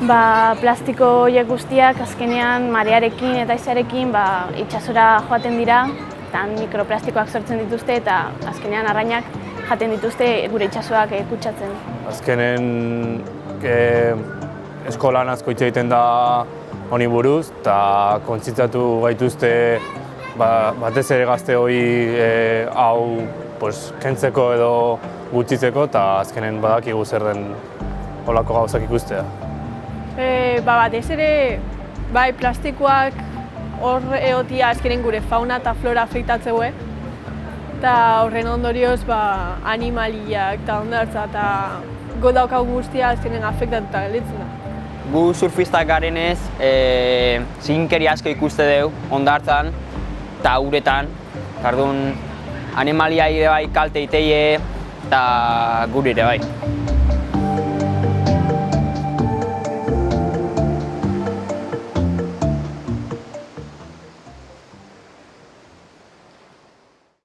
Plastiko horiek guztiak azkenean marearekin eta haizearekin itsasora joaten dira eta mikroplastikoak sortzen dituzte eta azkenean arrainak jaten dituzte gure itsasoak kutsatzen. Azkenen eskolan asko hitz egiten da honi buruz eta kontzientziatu gaituzte batez ere gazte hori hau kentzeko edo gutxitzeko eta azkenen badakigu zer den holako gauzak ikustea. Batez ere, plastikoak hor egotia azkenen gure fauna eta flora afektatzeue eta horren ondorioz animaliak eta hondartza eta godaukagun guztia azkenen afektatuta gelditzen da. Gu surfistak garenez, zikinkeri asko ikuste dugu hondartzan eta uretan. Jardun, animaliai ere bai kalte iteie eta guri ere bai.